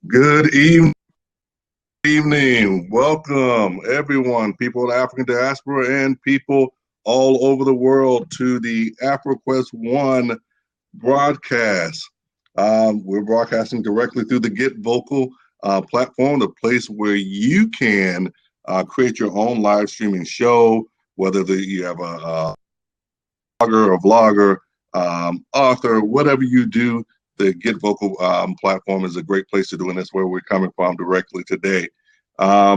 Good evening. Welcome, everyone, people of the African diaspora and people all over the world to the AfroQuest One broadcast. We're broadcasting directly through the Get Vocal platform, the place where you can create your own live streaming show, whether you have a blogger, a vlogger, author, whatever you do. The Get Vocal platform is a great place to do, and that's where we're coming from directly today. I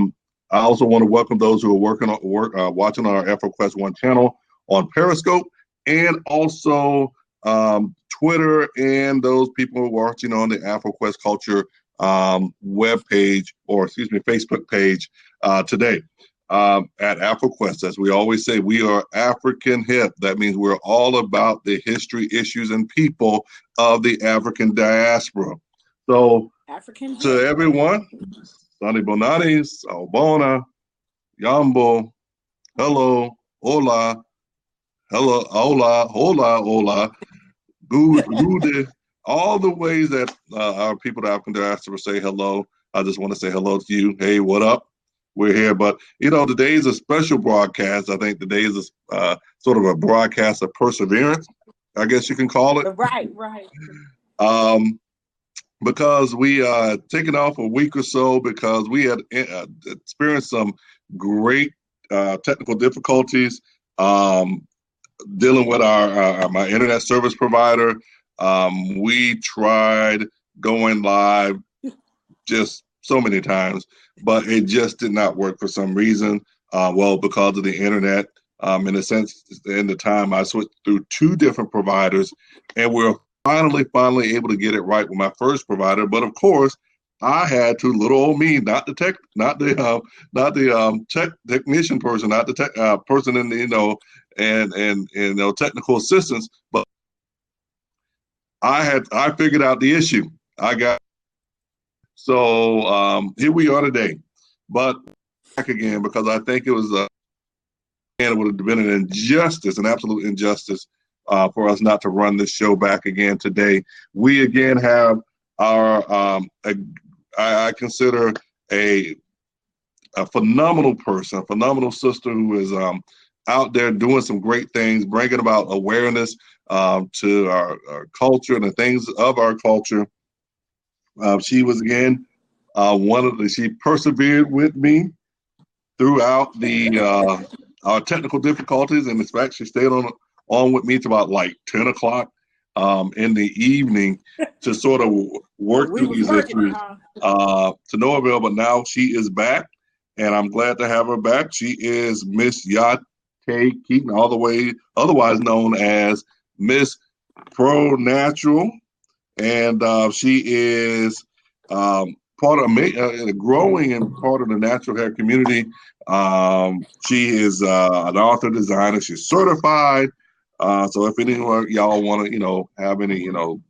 also want to welcome those who are watching on our AfroQuest One channel on Periscope, and also Twitter, and those people watching on the AfroQuest Culture web page, or excuse me, Facebook page today. At AfroQuest, as we always say, we are African hip. That means we're all about the history, issues, and people of the African diaspora. So, African to hip. everyone, Sani Bonani, Sawubona, Yambo, hello, hola, hello, hola, good, all the ways that our people, the African diaspora, say hello. I just want to say hello to you. Hey, what up? We're here, but today is a special broadcast. I think today is sort of a broadcast of perseverance, I guess you can call it. Right. Because we taken off a week or so because we had experienced some great technical difficulties dealing with my internet service provider. We tried going live just so many times, but it just did not work for some reason. Because of the internet. In a sense, in the time I switched through two different providers, and we're finally able to get it right with my first provider. But of course, I had to, little old me, not the technician person, not the tech person in the and technical assistance, but I figured out the issue. So here we are today, but back again because I think it would have been an injustice, an absolute injustice for us not to run this show back again today. We again have our I consider a phenomenal person, a phenomenal sister who is out there doing some great things, bringing about awareness to our culture and the things of our culture. She was again she persevered with me throughout our technical difficulties, and in fact, she stayed on with me to about like 10 o'clock in the evening to sort of work through these issues to no avail. But now she is back, and I'm glad to have her back. She is Miss Yah-Tay Keaton, all the way otherwise known as Miss Pro Natural. And she is part of growing and part of the natural hair community. She is an author, designer. She's certified. So if anyone y'all want to, have any, y'all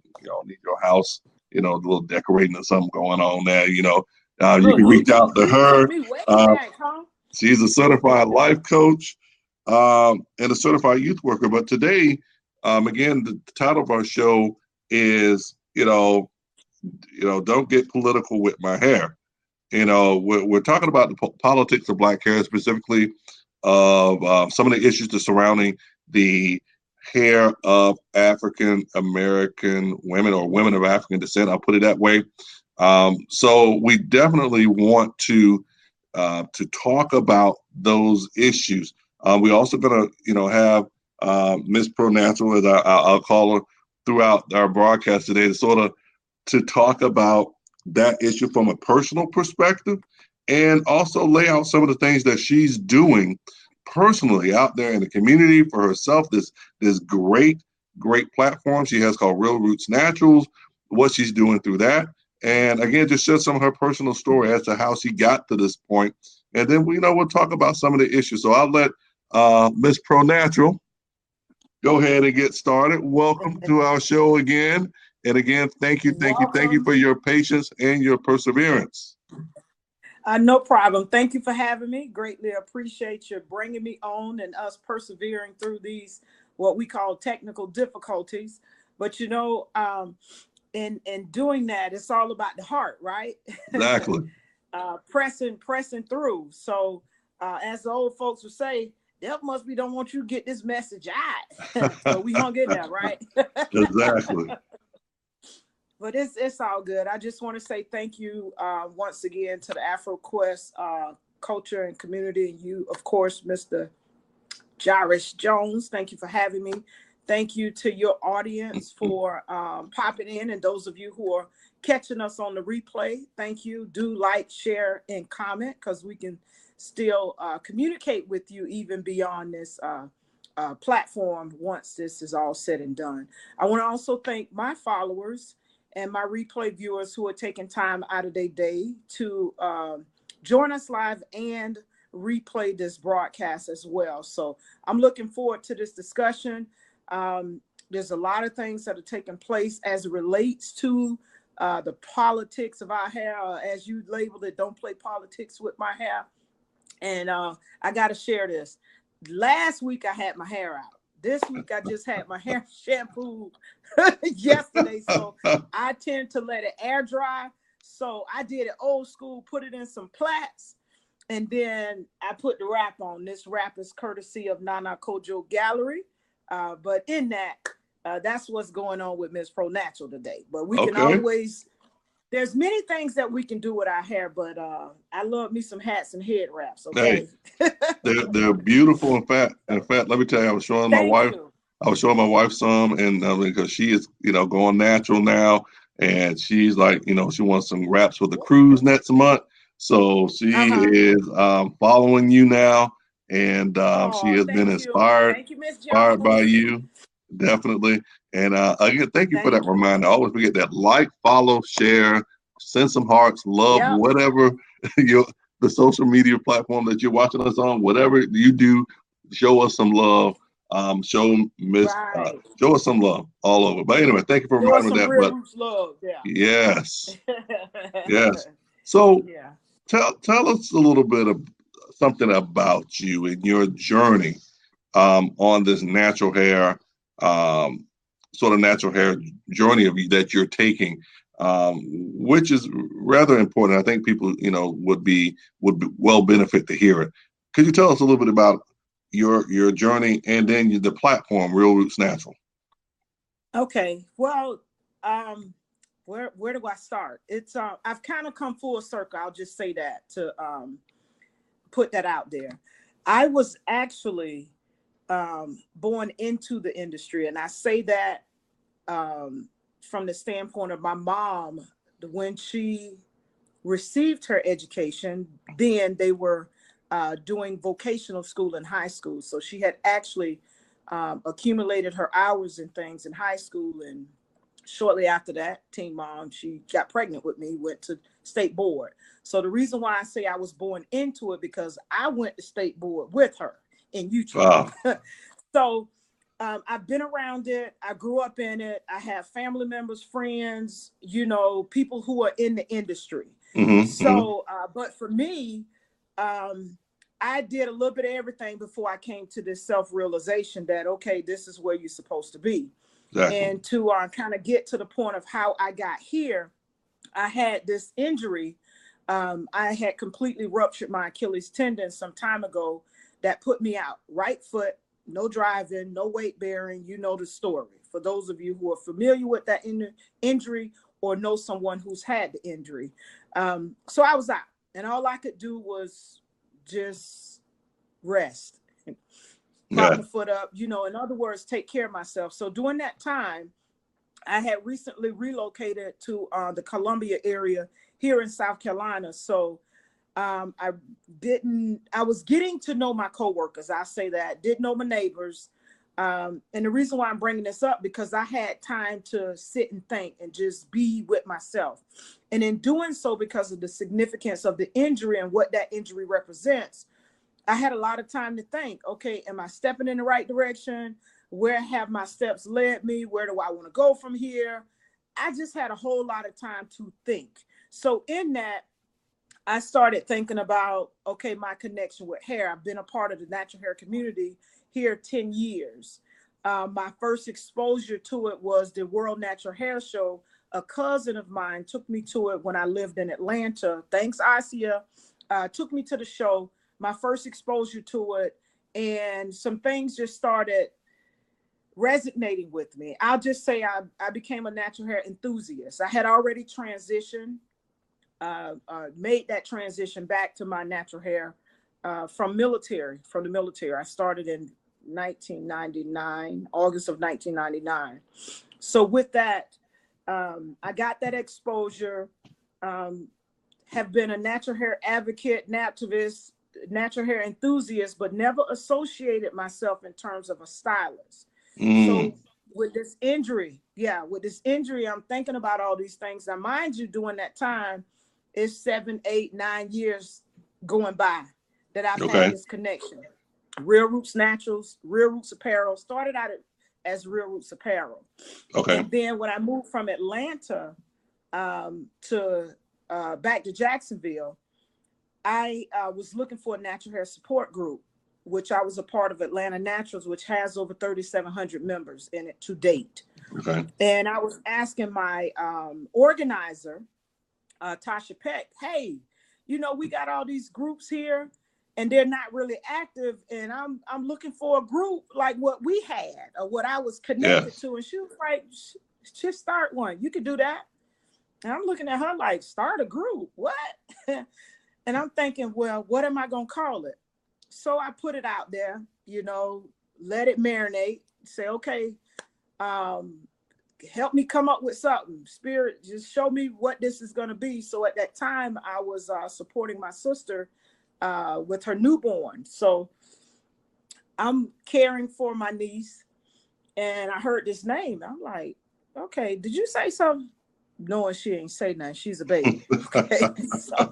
need your house, a little decorating or something going on there, you can reach out to her. She's a certified life coach and a certified youth worker. But today, again, the title of our show is, don't get political with my hair. We're talking about the politics of Black hair, specifically of some of the issues surrounding the hair of African American women or women of African descent. I'll put it that way. So we definitely want to talk about those issues. We're also going to, have Miss Pro Natural, as I'll call her, throughout our broadcast today, to talk about that issue from a personal perspective, and also lay out some of the things that she's doing personally out there in the community for herself. This great platform she has called Real Roots Naturals, what she's doing through that, and again, just share some of her personal story as to how she got to this point. And then we'll talk about some of the issues. So I'll let Miss Pro Natural go ahead and get started. Welcome to our show again. And again, thank you for your patience and your perseverance. No problem. Thank you for having me. Greatly appreciate you bringing me on and us persevering through these, what we call technical difficulties. But in doing that, it's all about the heart, right? Exactly. Pressing through. So as the old folks would say, devil must be don't want you to get this message out. But we hung in there, right? Exactly. But it's all good. I just want to say thank you once again to the AfroQuest culture and community, and you, of course, Mr. Jarish Jones. Thank you for having me. Thank you to your audience for popping in, and those of you who are catching us on the replay. Thank you. Do like, share, and comment, because we can still communicate with you even beyond this platform once this is all said and done. I want to also thank my followers and my replay viewers who are taking time out of their day to join us live and replay this broadcast as well. So I'm looking forward to this discussion. There's a lot of things that are taking place as it relates to the politics of our hair, as you labeled it, don't play politics with my hair. And I got to share this. Last week I had my hair out. This week I just had my hair shampooed yesterday. So I tend to let it air dry. So I did it old school, put it in some plaits, and then I put the wrap on. This wrap is courtesy of Nana Kojo Gallery. But in that, that's what's going on with Miss Pro Natural today. But we can always, there's many things that we can do with our hair, but I love me some hats and head wraps. Okay. Hey, they're beautiful. In fact, let me tell you, I was showing my wife. I was showing my wife some, and because she is, going natural now, and she's like, she wants some wraps for the cruise next month. So she is following you now, and she has been inspired, inspired by you, definitely. And again, thank you for that reminder. Always forget that: like, follow, share, send some hearts, love, whatever the social media platform that you're watching us on, whatever you do, show us some love. Show us some love all over. But anyway, thank you for reminding me that. But Rootz love, yes, yes. So tell us a little bit of something about you and your journey on this natural hair, sort of natural hair journey that you're taking, which is rather important. I think people, would be well benefit to hear it. Could you tell us a little bit about your journey and then the platform, Real Roots Natural? Okay. Well, where do I start? It's I've kind of come full circle. I'll just say that to put that out there. I was actually born into the industry, and I say that from the standpoint of my mom. When she received her education, then they were doing vocational school in high school. So she had actually accumulated her hours and things in high school. And shortly after that, teen mom, she got pregnant with me, went to state board. So the reason why I say I was born into it, because I went to state board with her in Utah. Wow. So I've been around it. I grew up in it. I have family members, friends, people who are in the industry. So, but for me, I did a little bit of everything before I came to this self-realization that, okay, this is where you're supposed to be. Exactly. And to kind of get to the point of how I got here, I had this injury. I had completely ruptured my Achilles tendon some time ago that put me out. Right foot, no driving, no weight bearing. You know the story. For those of you who are familiar with that injury or know someone who's had the injury. So I was out, and all I could do was just rest, prop my foot up, in other words, take care of myself. So during that time, I had recently relocated to the Columbia area here in South Carolina. So I was getting to know my coworkers. I say that, didn't know my neighbors. And the reason why I'm bringing this up, because I had time to sit and think and just be with myself. And in doing so, because of the significance of the injury and what that injury represents, I had a lot of time to think, okay, am I stepping in the right direction? Where have my steps led me? Where do I want to go from here? I just had a whole lot of time to think. So in that, I started thinking about, okay, my connection with hair. I've been a part of the natural hair community here 10 years. My first exposure to it was the World Natural Hair Show a cousin of mine took me to it when I lived in Atlanta. Thanks, Asia, took me to the show, my first exposure to it, and some things just started resonating with me. I'll just say I became a natural hair enthusiast. I had already transitioned, made that transition back to my natural hair from the military. I started in 1999, August of 1999. So with that, I got that exposure, have been a natural hair advocate, nativist, natural hair enthusiast, but never associated myself in terms of a stylist. So with this injury, I'm thinking about all these things. Now, mind you, during that time, it's 7, 8, 9 years going by that I've had this connection. Real Roots Naturals, Real Roots Apparel, started out as Real Roots Apparel. And then when I moved from Atlanta to back to Jacksonville, I was looking for a natural hair support group, which I was a part of Atlanta Naturals, which has over 3,700 members in it to date. And I was asking my organizer, Tasha Peck, hey, you know, we got all these groups here and they're not really active. And I'm looking for a group like what we had or what I was connected to. And she was like, just start one. You could do that. And I'm looking at her like, start a group? What? And I'm thinking, well, what am I going to call it? So I put it out there, you know, let it marinate, say, okay, help me come up with something. Spirit, just show me what this is going to be. So at that time, I was supporting my sister with her newborn. So I'm caring for my niece and I heard this name. I'm like, okay, did you say something? Knowing she ain't say nothing. She's a baby. Okay. So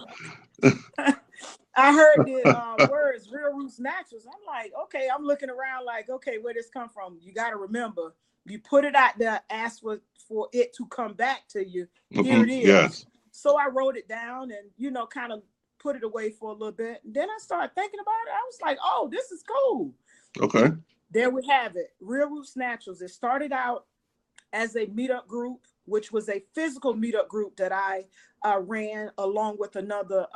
I heard the words Real Roots Naturals. I'm like, okay, I'm looking around like, okay, where this come from? You got to remember, you put it out there, ask for it to come back to you. Here it is. Yes. So I wrote it down and, you know, kind of put it away for a little bit. And then I started thinking about it. I was like, oh, this is cool. Okay. There we have it. Real Roots Naturals. It started out as a meetup group, which was a physical meetup group that I ran along with another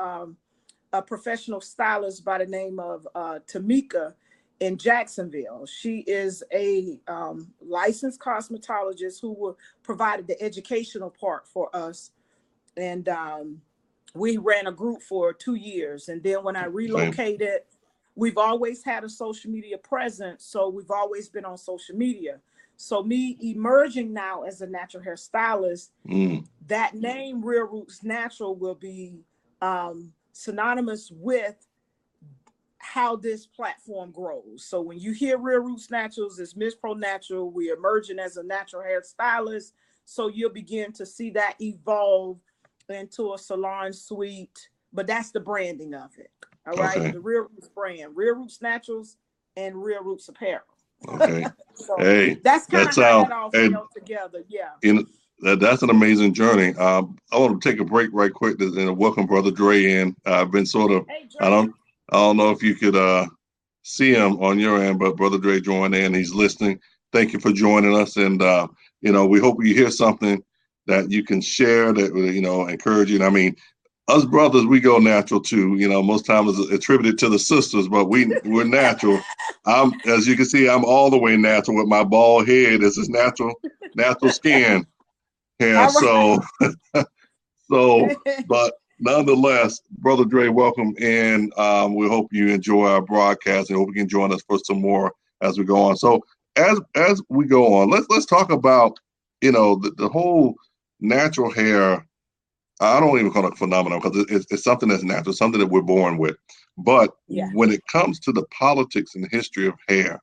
a professional stylist by the name of Tamika in Jacksonville. She is a licensed cosmetologist who provided the educational part for us. And we ran a group for 2 years. And then when I relocated, we've always had a social media presence. So we've always been on social media. So me emerging now as a natural hair stylist, that name Real Roots Natural will be synonymous with how this platform grows. So when you hear Real Roots Naturals, it's Miss Pro Natural. We're emerging as a natural hair stylist. So you'll begin to see that evolve into a salon suite, but that's the branding of it. All right. The Real Roots brand, Real Roots Naturals and Real Roots Apparel. Okay. So hey, that's kind of how that all fell together. Yeah. That's an amazing journey. I want to take a break right quick and welcome Brother Dre in. I've been sort of, I don't know if you could see him on your end, but Brother Dre joined in. He's listening. Thank you for joining us. And, you know, we hope you hear something that you can share that, you know, encourage you. And I mean, us brothers, we go natural too. You know, most times it's attributed to the sisters, but we're natural. As you can see, I'm all the way natural with my bald head. This is natural skin. Yeah. So, but nonetheless, Brother Dre, welcome. And we hope you enjoy our broadcast and hope you can join us for some more as we go on. So as we go on, let's talk about, you know, the whole natural hair. I don't even call it a phenomenon because it's something that's natural, something that we're born with. But when it comes to the politics and history of hair,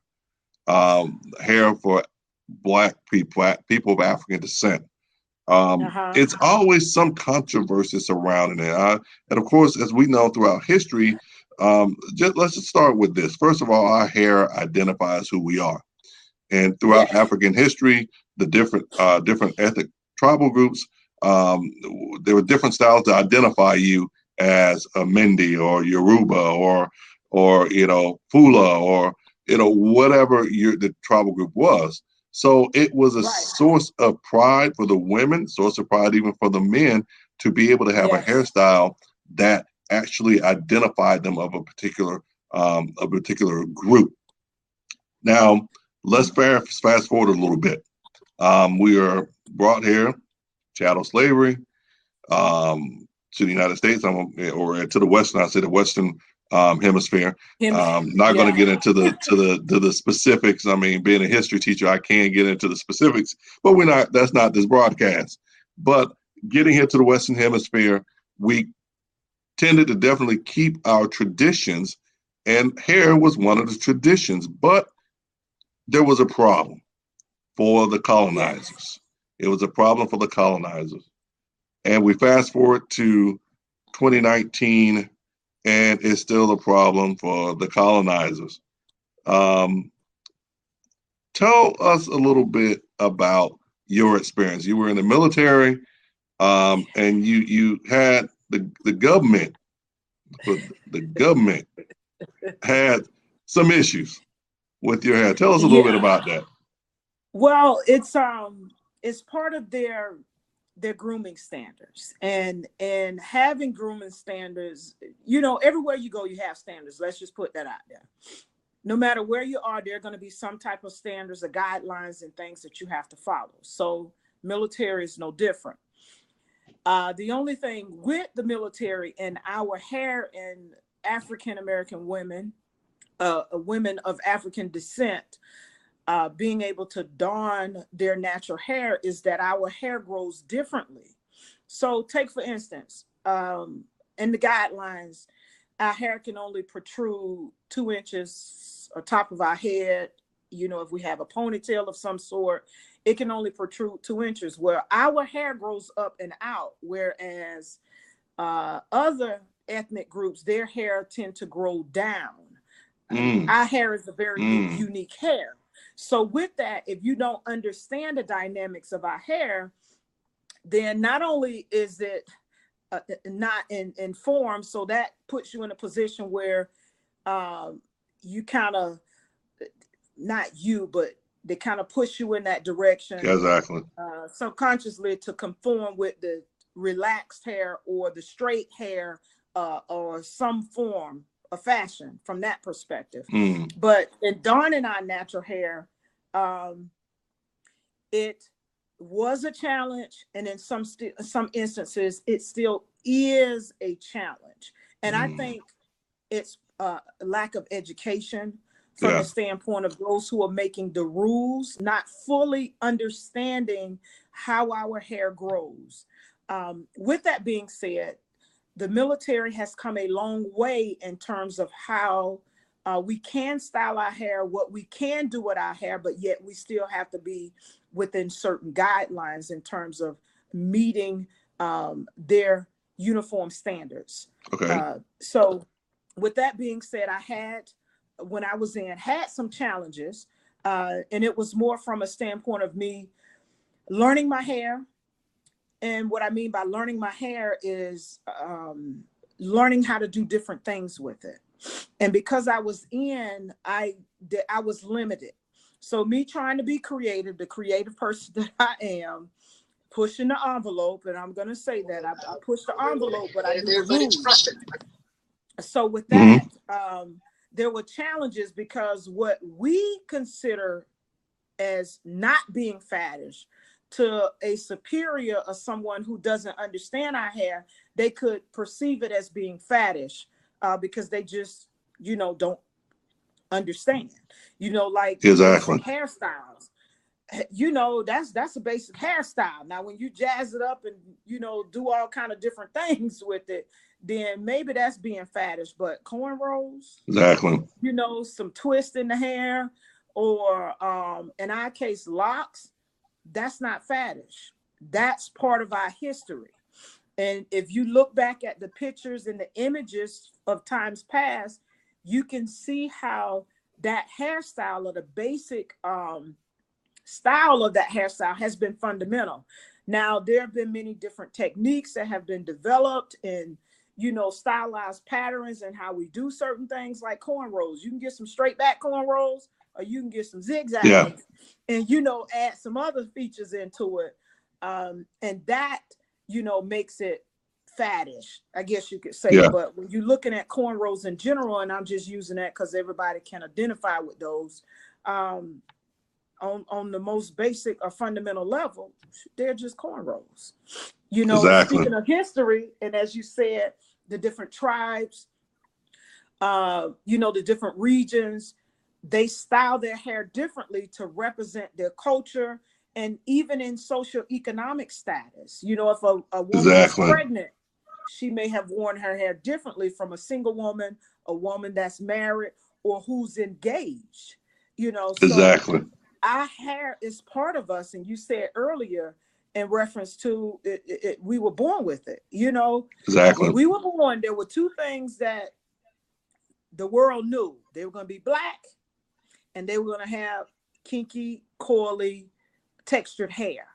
hair for Black people of African descent, it's always some controversy surrounding it. And of course, as we know throughout history, let's just start with this. First of all, our hair identifies who we are. And throughout African history, the different ethnic tribal groups, there were different styles to identify you as a Mende or Yoruba or you know, Fula or, you know, whatever the tribal group was. So it was a Right. source of pride for the women, source of pride even for the men to be able to have a Yes. hairstyle that actually identified them of a particular group. Now, let's fast forward a little bit. We are brought here, chattel slavery, to the United States, or to the Western, I say the Western hemisphere. Not going to Yeah. get into the specifics. I mean, being a history teacher, I can't get into the specifics, but we're not. That's not this broadcast. But getting here to the Western hemisphere, we tended to definitely keep our traditions, and hair was one of the traditions. But there was a problem for the Yes. colonizers. It was a problem for the colonizers. And we fast forward to 2019, and it's still a problem for the colonizers. Um, Tell us a little bit about your experience. You were in the military, and you had the government, the government had some issues with your hair. Tell us a little bit Yeah. about that. Well, it's part of their grooming standards, and having grooming standards, everywhere you go you have standards. Let's just put that out there. No matter where you are, there are going to be some type of standards or guidelines and things that you have to follow. So military is no different. The only thing with the military and our hair and African American women, women of African descent, being able to don their natural hair, is that our hair grows differently. So take, for instance, in the guidelines, our hair can only protrude 2 inches on top of our head. If we have a ponytail of some sort, it can only protrude 2 inches, where our hair grows up and out. Whereas other ethnic groups, their hair tend to grow down. Mm, Our hair is a very mm, unique hair. So with that, if you don't understand the dynamics of our hair, then not only is it not informed, so that puts you in a position where you kind of, not you, but they kind of push you in that direction exactly. subconsciously to conform with the relaxed hair or the straight hair, or some form of fashion from that perspective. Mm, But in donning our natural hair, it was a challenge, and in some instances it still is a challenge. And I mm, think it's lack of education from the yeah. standpoint of those who are making the rules, not fully understanding how our hair grows. With that being said, the military has come a long way in terms of how we can style our hair, what we can do with our hair, but yet we still have to be within certain guidelines in terms of meeting their uniform standards. Okay. So with that being said, when I was had some challenges, and it was more from a standpoint of me learning my hair. And what I mean by learning my hair is learning how to do different things with it. And because I was limited. So me trying to be creative, the creative person that I am, pushing the envelope, and I'm going to say that I pushed the envelope, but I knew the rules. So with that, Mm-hmm. there were challenges, because what we consider as not being faddish to a superior or someone who doesn't understand our hair, they could perceive it as being faddish, because they just, don't understand, like basic Exactly. hairstyles. That's a basic hairstyle. Now, when you jazz it up and, do all kind of different things with it, then maybe that's being faddish. But cornrows, Exactly. some twist in the hair, or in our case, locks, that's not faddish. That's part of our history. And if you look back at the pictures and the images of times past, you can see how that hairstyle, or the basic style of that hairstyle, has been fundamental. Now, there have been many different techniques that have been developed in, stylized patterns and how we do certain things, like cornrows. You can get some straight back cornrows, or you can get some zigzags, Yeah. and add some other features into it, and that makes it faddish, I guess you could say. Yeah. But when you're looking at cornrows in general, and I'm just using that because everybody can identify with those, on the most basic or fundamental level, they're just cornrows. Exactly. Speaking of history, and as you said, the different tribes, the different regions, they style their hair differently to represent their culture, and even in socioeconomic status. If a woman is Exactly. pregnant, she may have worn her hair differently from a single woman, a woman that's married, or who's engaged. So Exactly. our hair is part of us, and you said earlier in reference to it, we were born with it. Exactly. When we were born, there were two things that the world knew: they were going to be black, and they were going to have kinky, coily, textured hair,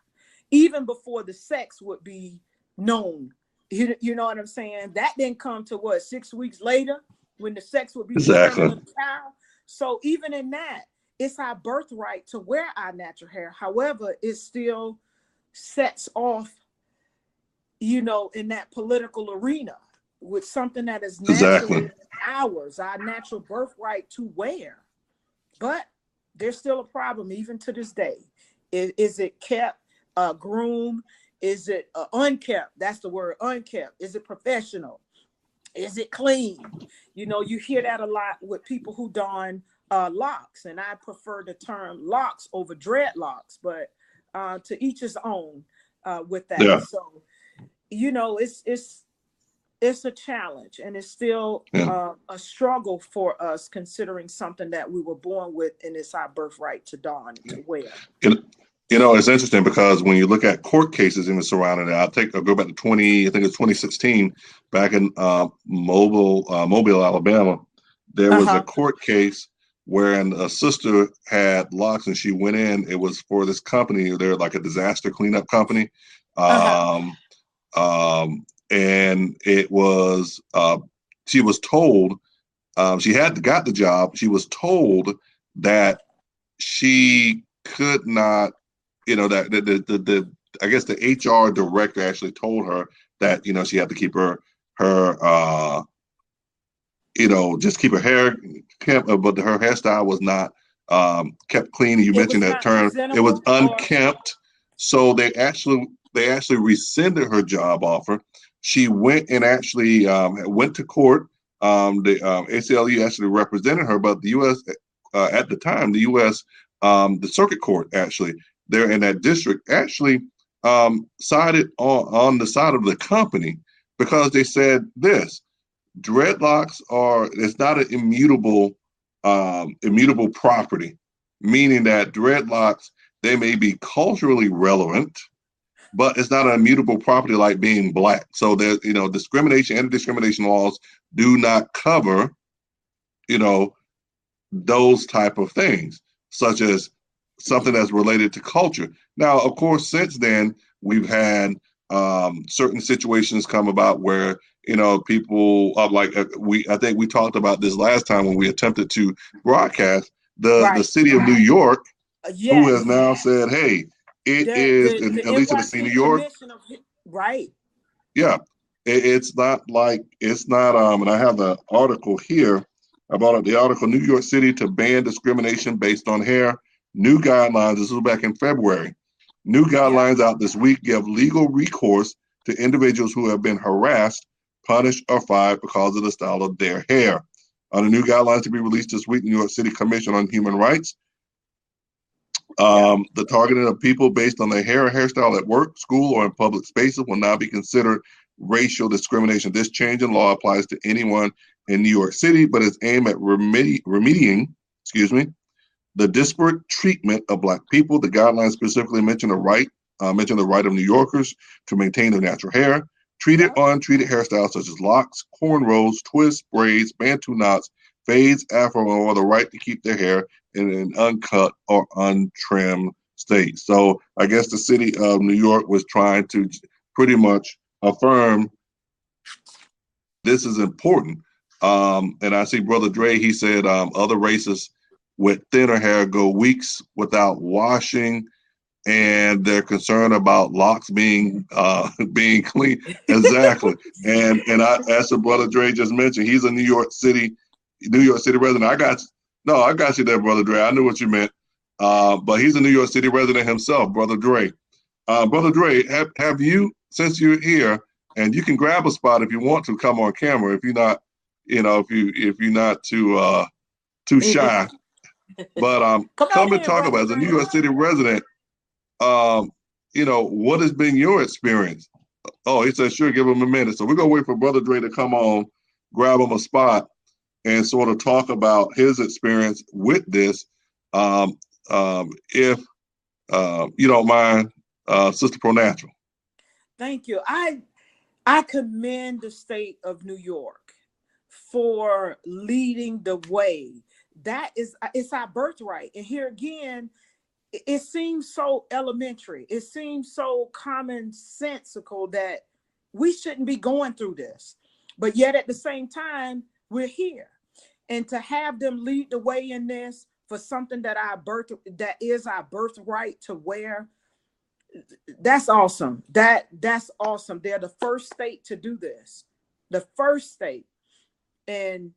even before the sex would be known. You know what I'm saying? That didn't come to 6 weeks later, when the sex would be determined of the child. So even in that, it's our birthright to wear our natural hair. However, it still sets off, in that political arena with something that is naturally ours, our natural birthright to wear. But there's still a problem even to this day. Is it kept, groomed? Is it unkept? That's the word, unkept. Is it professional? Is it clean? You hear that a lot with people who don locks, and I prefer the term locks over dreadlocks, but to each his own with that. Yeah. So, it's a challenge, and it's still a struggle for us, considering something that we were born with, and it's our birthright to don, to wear. It's interesting because when you look at court cases in the surrounding, I'll go back to 2016, back in Mobile, Alabama. There was a court case wherein a sister had locks, and she went in. It was for this company. They're like a disaster cleanup company. And it was, she was told, she had got the job. She was told that she could not, that the I guess the HR director actually told her that, she had to keep her just keep her hair kept, but her hairstyle was not kept clean. You mentioned that term. It was unkempt. So they actually rescinded her job offer. She went and actually went to court. The ACLU actually represented her, but the U.S. At the time, the U.S. The circuit court actually there in that district actually sided on the side of the company, because they said this: dreadlocks it's not an immutable property, meaning that dreadlocks, they may be culturally relevant, but it's not an immutable property like being black. So there's, discrimination and discrimination laws do not cover, those type of things, such as something that's related to culture. Now, of course, since then, we've had certain situations come about where, people I think we talked about this last time when we attempted to broadcast the city of New York, who has now said, hey, at least in the city of New York, right? Yeah, it's not, and I have the article here about the article, New York City to ban discrimination based on hair. New guidelines, this was back in February. New guidelines out this week give legal recourse to individuals who have been harassed, punished, or fired because of the style of their hair. Under new guidelines to be released this week, New York City Commission on Human Rights, the targeting of people based on their hair or hairstyle at work, school, or in public spaces will now be considered racial discrimination. This change in law applies to anyone in New York City, but is aimed at remedying the disparate treatment of Black people. The guidelines specifically mention the right of New Yorkers to maintain their natural hair, treated or untreated hairstyles such as locks, cornrows, twists, braids, bantu knots, fades, afro, or the right to keep their hair in an uncut or untrimmed state. So I guess the city of New York was trying to pretty much affirm this is important. And I see Brother Dre, he said other races with thinner hair go weeks without washing, and they're concerned about locks being being clean. Exactly. And I, as the brother Dre just mentioned, he's a New York City resident. I got you there, brother Dre. I knew what you meant. But he's a New York City resident himself, brother Dre. Brother Dre, have you, since you're here, and you can grab a spot if you want to come on camera, if you're not, if you're not too shy. But come and talk about, as a New York City resident, what has been your experience? Oh, he said, sure, give him a minute. So we're gonna wait for brother Dre to come on, grab him a spot, and sort of talk about his experience with this. If you don't mind, Sister Pro Natural. Thank you. I commend the state of New York for leading the way. It's our birthright. And here again, it seems so elementary. It seems so commonsensical that we shouldn't be going through this. But yet at the same time, we're here. And to have them lead the way in this for something that is our birthright to wear, that's awesome. That's awesome. They're the first state to do this. The first state. And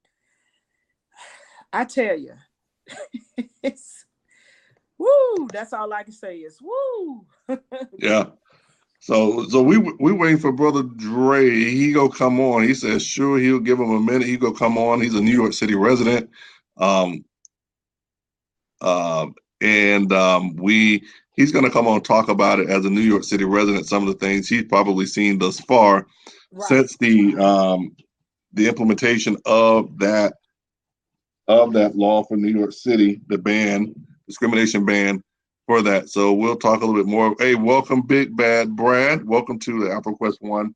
I tell you, it's woo. That's all I can say is woo. Yeah. So we waiting for brother Dre. He go come on. He says sure, he'll give him a minute. He go come on. He's a New York City resident. He's going to come on and talk about it as a New York City resident. Some of the things he's probably seen thus far, right, since the implementation of that law for New York City, the discrimination ban for that. So we'll talk a little bit more. Hey, welcome, Big Bad Brad. Welcome to the AfroQuest One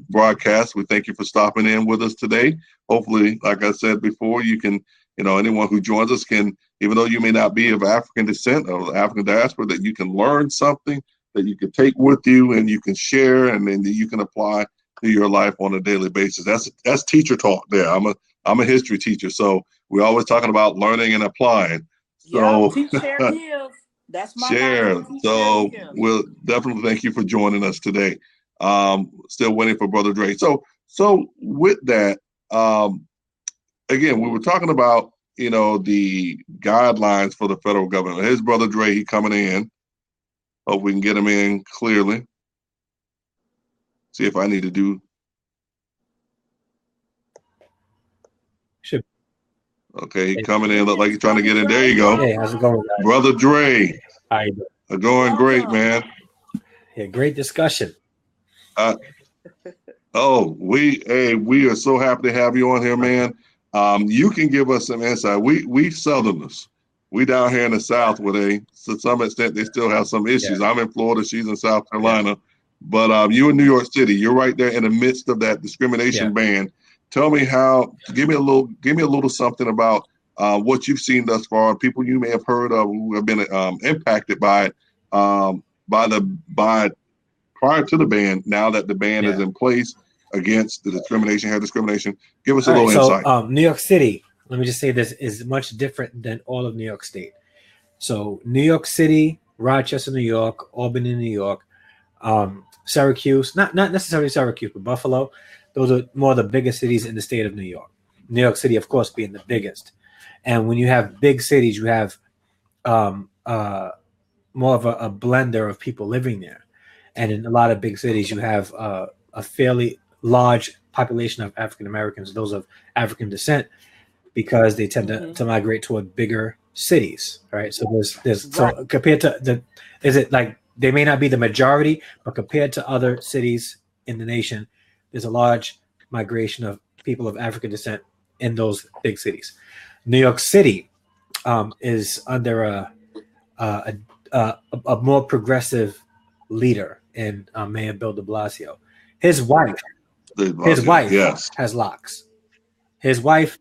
broadcast. We thank you for stopping in with us today. Hopefully, like I said before, you can, anyone who joins us can, even though you may not be of African descent or African diaspora, that you can learn something that you can take with you and you can share, and then you can apply to your life on a daily basis. That's teacher talk there. I'm a history teacher, so we're always talking about learning and applying. So teach, share, give. That's my share. So we'll definitely thank you for joining us today. Still waiting for brother Dre. So with that, again, we were talking about, the guidelines for the federal government. Here's brother Dre, he coming in. Hope we can get him in clearly. See if I need to do. Should. Okay, he coming in. Look like he's trying to get in. There you go. Hey, how's it going, guys? Brother Dre. How you doing? Going great, man. Yeah, great discussion. We are so happy to have you on here, man. You can give us some insight. We Southerners, we down here in the South where to some extent they still have some issues. Yeah. I'm in Florida, she's in South Carolina, but you in New York City, you're right there in the midst of that discrimination ban. Tell me give me a little something about what you've seen thus far, people you may have heard of who have been impacted by it, prior to the ban. Now that the ban is in place against the hair discrimination, give us a little insight. New York City, let me just say this, is much different than all of New York State. So New York City, Rochester, New York, Albany, New York, Syracuse, not necessarily Syracuse, but Buffalo, those are more of the biggest cities in the state of New York. New York City, of course, being the biggest. And when you have big cities, you have more of a blender of people living there. And in a lot of big cities, you have a fairly large population of African Americans, those of African descent, because they tend to migrate toward bigger cities, right? So so compared to they may not be the majority, but compared to other cities in the nation, there's a large migration of people of African descent in those big cities. New York City is under a more progressive leader in Mayor Bill de Blasio. His wife has locks. His wife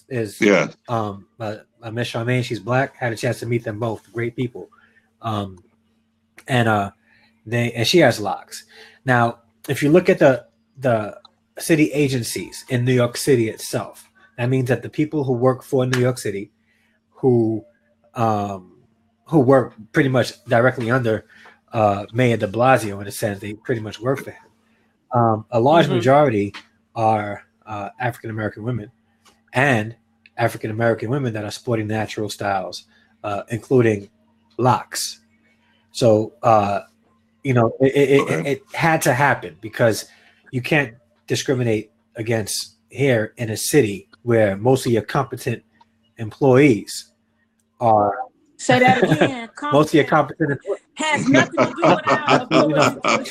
is Miss Charmaine. She's black. Had a chance to meet them both. Great people. And she has locks. Now, if you look at the city agencies in New York City itself, that means that the people who work for New York City, who work pretty much directly under Mayor de Blasio in a sense. They pretty much work for him. A large majority are African American women, and African American women that are sporting natural styles, including locks. So it had to happen because you can't discriminate against here in a city where most of your competent employees are. Say that again. Most of your competent has nothing to do with our ability.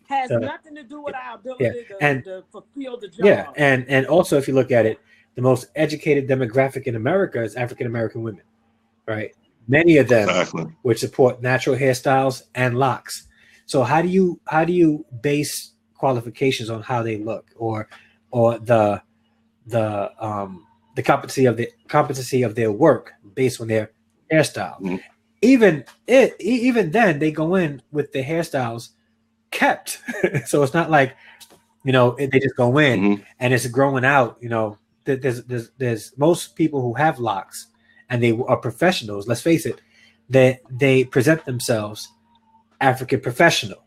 Has So, nothing to do with our ability to fulfill the job. Yeah, and also if you look at it, the most educated demographic in America is African American women, right? Many of them would support natural hairstyles and locks. So how do you base qualifications on how they look or the competency of their work based on their hairstyle? Mm-hmm. Even then they go in with the hairstyles kept. So it's not like they just go in and it's growing out. There's most people who have locks and they are professionals. Let's face it, they present themselves African professional.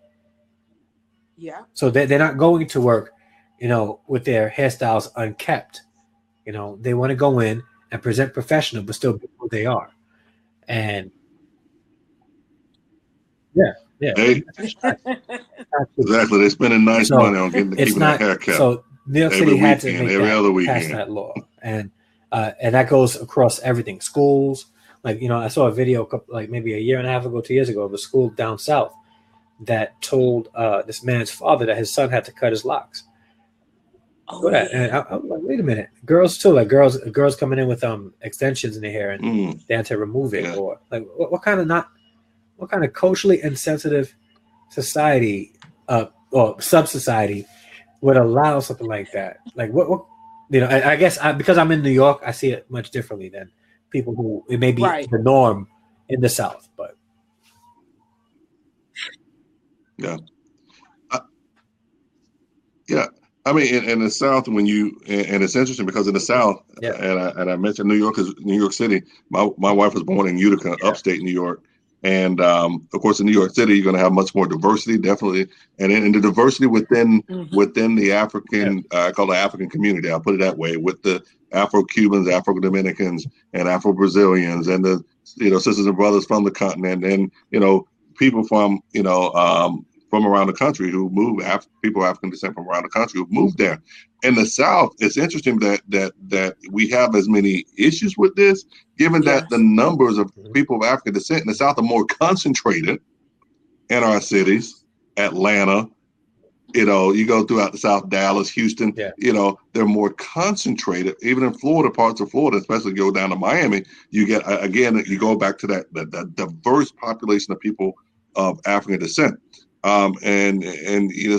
Yeah. So they're not going to work, with their hairstyles unkept. They want to go in and present professional, but still be who they are. And yeah. Exactly. They're spending nice money on keeping their hair kept. So New York City had to make pass that law, and that goes across everything. Schools, I saw a video maybe a year and a half ago, 2 years ago, of a school down south that told this man's father that his son had to cut his locks. Oh, yeah. And I'm like, wait a minute, girls too, girls coming in with extensions in their hair and they had to remove it, or what kind of culturally insensitive society or sub-society would allow something like that? What I guess because I'm in New York, I see it much differently than people who it may be the norm in the South, but yeah. I mean, in the South, and it's interesting because in the South, and I mentioned New York City. My wife was born in Utica, upstate New York, and of course, in New York City, you're going to have much more diversity, definitely, and in the diversity within the African, I call it African community. I'll put it that way, with the Afro-Cubans, Afro-Dominicans, and Afro-Brazilians, and the sisters and brothers from the continent, and people from from around the country who move, people of African descent from around the country who moved there. In the South, it's interesting that we have as many issues with this, given that the numbers of people of African descent in the South are more concentrated in our cities. Atlanta, you go throughout the South, Dallas, Houston, they're more concentrated. Even in Florida, parts of Florida, especially go down to Miami, you get, again, you go back to that diverse population of people of African descent. And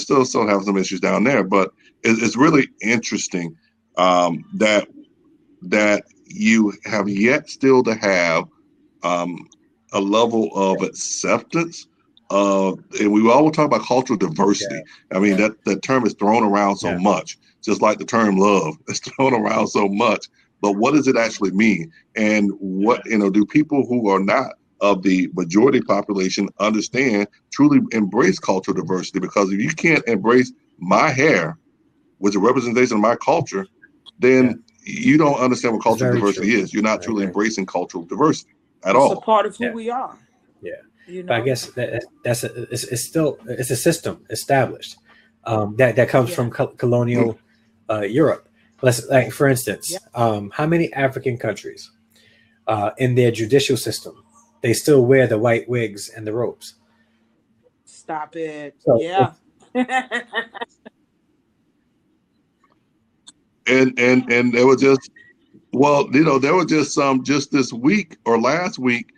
still have some issues down there, but it's really interesting that you have yet still to have a level of acceptance of, and we always talk about cultural diversity. I mean, that term is thrown around so much, just like the term love is thrown around so much. But what does it actually mean? And what do people who are not of the majority population truly embrace cultural diversity? Because if you can't embrace my hair, which is a representation of my culture, then you don't understand what cultural diversity is. You're not truly embracing cultural diversity at all. It's a part of who we are. Yeah. But I guess it's a system established that comes from colonial Europe. For instance, how many African countries in their judicial system they still wear the white wigs and the robes? Stop it. So, and there was just there was just this week or last week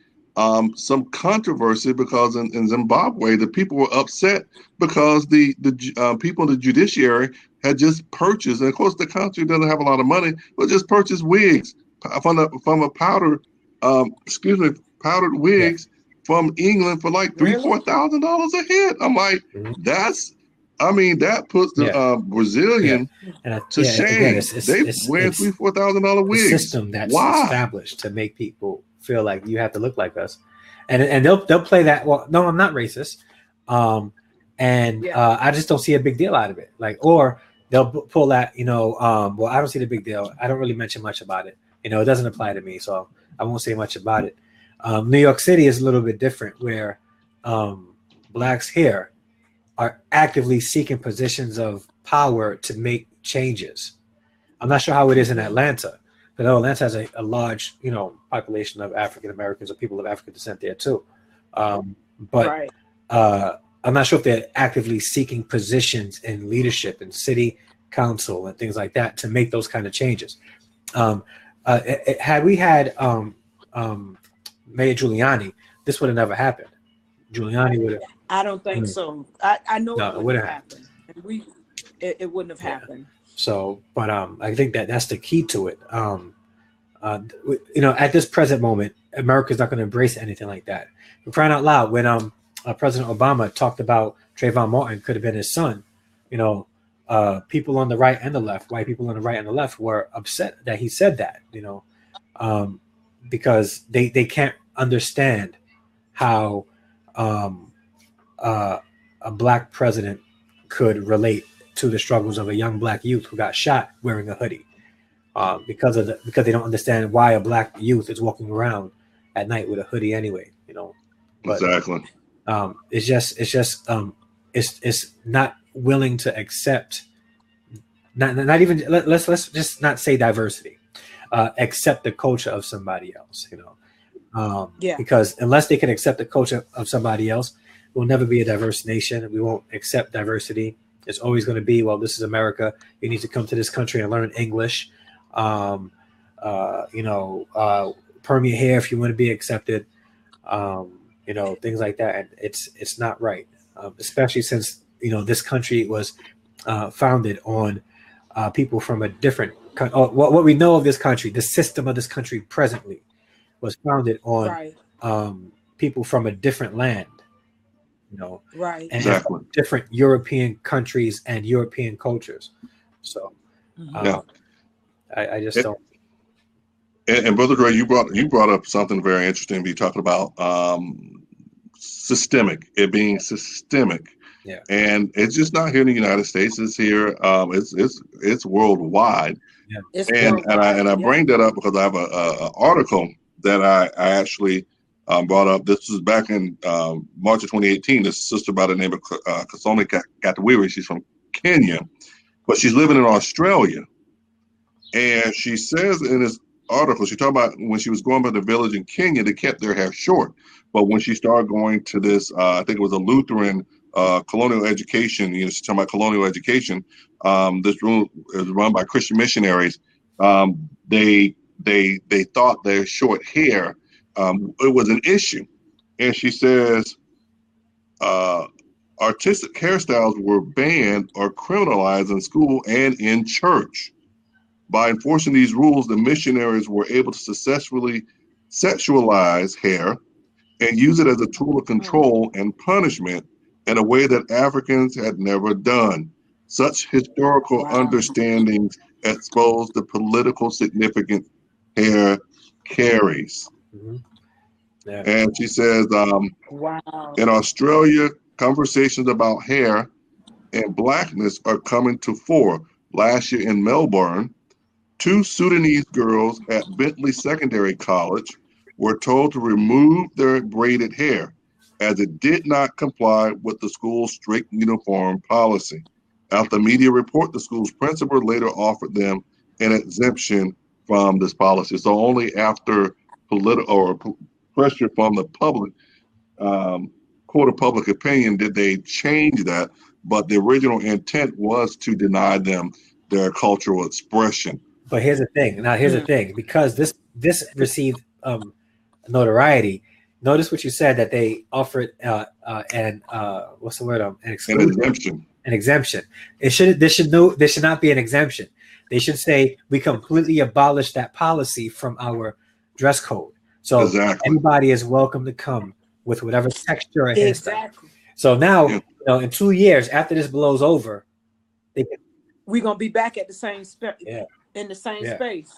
some controversy because in Zimbabwe the people were upset because the people in the judiciary had just purchased, and of course the country doesn't have a lot of money, but just purchased wigs from a powdered wigs from England for like $3,000-$4,000 a head. I'm like, that's I mean, that puts the Brazilian to shame. They wear $3,000-4,000 the wigs. system that's Why? established to make people feel like you have to look like us, and they'll play that. Well, no, I'm not racist, I just don't see a big deal out of it. Like, or they'll pull that, well, I don't see the big deal. I don't really mention much about it. It doesn't apply to me, so I won't say much about it. New York City is a little bit different, where blacks here are actively seeking positions of power to make changes. I'm not sure how it is in Atlanta, but Atlanta has a large, population of African Americans or people of African descent there too. But I'm not sure if they're actively seeking positions in leadership and city council and things like that to make those kind of changes. Had we had Mayor Giuliani, this would have never happened. Giuliani would have. I don't think so. I know it wouldn't have happened. It wouldn't have happened. So, but I think that's the key to it. At this present moment, America's not going to embrace anything like that. For crying out loud, when President Obama talked about Trayvon Martin could have been his son, people on the right and the left, white people on the right and the left, were upset that he said that, because they can't understand how a black president could relate to the struggles of a young black youth who got shot wearing a hoodie, because they don't understand why a black youth is walking around at night with a hoodie anyway. But, exactly. It's not willing to accept, not even let's just not say diversity, accept the culture of somebody else, because unless they can accept the culture of somebody else, we'll never be a diverse nation. We won't accept diversity. It's always going to be, well, this is America. You need to come to this country and learn English. Perm your hair if you want to be accepted. Things like that. And it's not right, especially since, this country was founded on people from a different country. What we know of this country, the system of this country presently, was founded on people from a different land, and exactly. different European countries and European cultures. So I just don't. And Brother Dre, you brought up something very interesting. You talking about it being systemic, and it's just not here in the United States. It's here. It's worldwide. I bring that up because I have a article that I actually brought up. This was back in March of 2018. This sister by the name of Kasome Katawiri. She's from Kenya, but she's living in Australia, and she says in this article, she talked about when she was going by the village in Kenya, they kept their hair short. But when she started going to this, I think it was a Lutheran colonial education, she's talking about colonial education. This room is run by Christian missionaries. They thought their short hair, it was an issue. And she says, artistic hairstyles were banned or criminalized in school and in church. By enforcing these rules, the missionaries were able to successfully sexualize hair and use it as a tool of control and punishment in a way that Africans had never done. Such historical understandings expose the political significance hair carries. Mm-hmm. Yeah. And she says, in Australia, conversations about hair and blackness are coming to fore. Last year in Melbourne, 2 Sudanese girls at Bentley Secondary College were told to remove their braided hair as it did not comply with the school's strict uniform policy. After media report, the school's principal later offered them an exemption from this policy. So only after political or pressure from the public, court of public opinion, did they change that. But the original intent was to deny them their cultural expression. But here's the thing. Now, here's the thing. Because this received notoriety. Notice what you said, that they offered what's the word? An exemption. An exemption. There should not be an exemption. They should say we completely abolished that policy from our dress code. So anybody is welcome to come with whatever texture or hairstyle. So now in 2 years after this blows over, we're gonna be back at the same yeah, in the same yeah. space.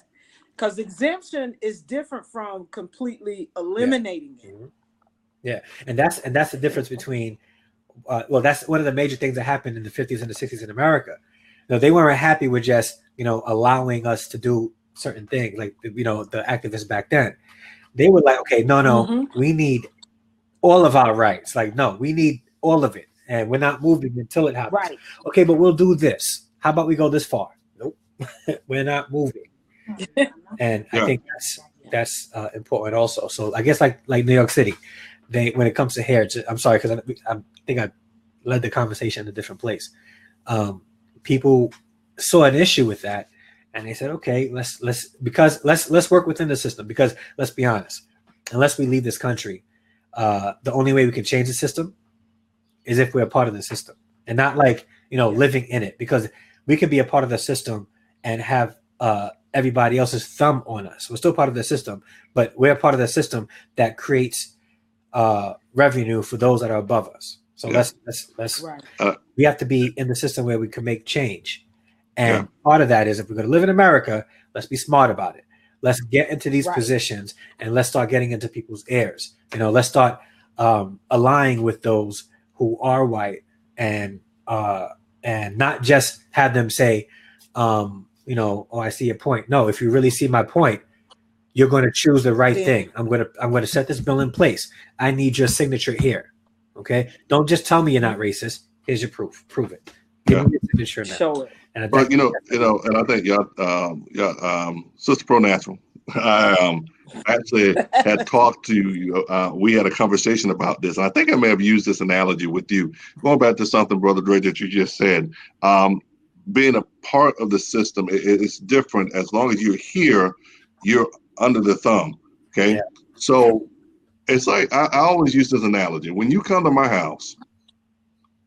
Because exemption is different from completely Yeah. eliminating it. Yeah, and that's the difference between. Well, that's one of the major things that happened in the 50s and the 60s in America. They weren't happy with just allowing us to do certain things, like the activists back then. They were like, okay, no, we need all of our rights. Like, no, we need all of it, and we're not moving until it happens. Right. Okay, but we'll do this. How about we go this far? Nope, we're not moving. And I think that's important also. So I guess like New York City, when it comes to hair, I'm sorry because I think I led the conversation in a different place. People saw an issue with that, and they said, okay, let's work within the system, because let's be honest, unless we leave this country, the only way we can change the system is if we're a part of the system, and not like living in it, because we can be a part of the system and have everybody else's thumb on us. We're still part of the system, but we're a part of the system that creates revenue for those that are above us. So let's we have to be in the system where we can make change. And part of that is, if we're going to live in America, let's be smart about it. Let's get into these positions, and let's start getting into people's ears. Let's start aligning with those who are white, and not just have them say, oh, I see your point. No, if you really see my point, you're going to choose the right thing. I'm going to set this bill in place. I need your signature here. Okay. Don't just tell me you're not racist. Here's your proof. Prove it. Give me your signature now. Show it. And but and I think Sister Pro Natural, I actually had talked to you. We had a conversation about this, and I think I may have used this analogy with you. Going back to something, Brother Dre, that you just said, being a part of the system, it's different. As long as you're here, you're under the thumb. Okay, so it's like I always use this analogy. When you come to my house,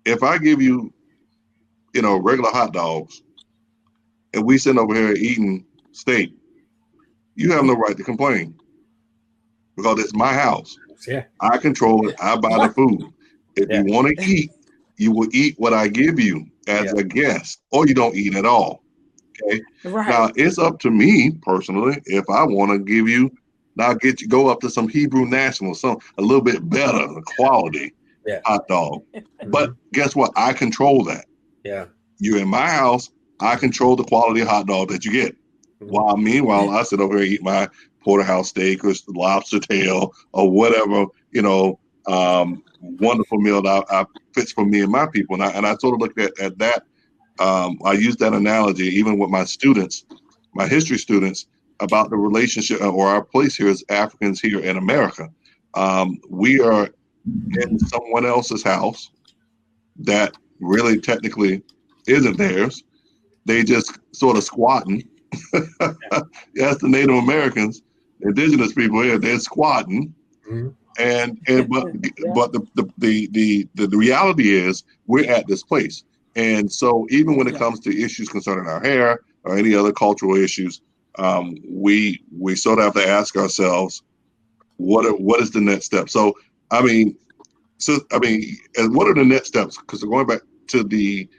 if I give you, regular hot dogs, and we sit over here eating steak, you have no right to complain, because it's my house. Yeah, I control it. I buy the food. If you want to eat, you will eat what I give you as a guest, or you don't eat at all. Okay. Right. Now it's up to me personally if I want to give you. Now go up to some Hebrew National, a little bit better quality hot dog. But guess what? I control that. Yeah. You're in my house. I control the quality of hot dog that you get. Meanwhile, I sit over here and eat my porterhouse steak or lobster tail or whatever, wonderful meal that fits for me and my people. And I sort of looked at that. I use that analogy even with my students, my history students, about the relationship or our place here as Africans here in America. We are in someone else's house that really technically isn't theirs. They just sort of squatting. That's the Native Americans, indigenous people here. They're squatting, but the reality is we're at this place, and so even when it comes to issues concerning our hair or any other cultural issues, we sort of have to ask ourselves, what is the next step? So and what are the next steps? Because going back to the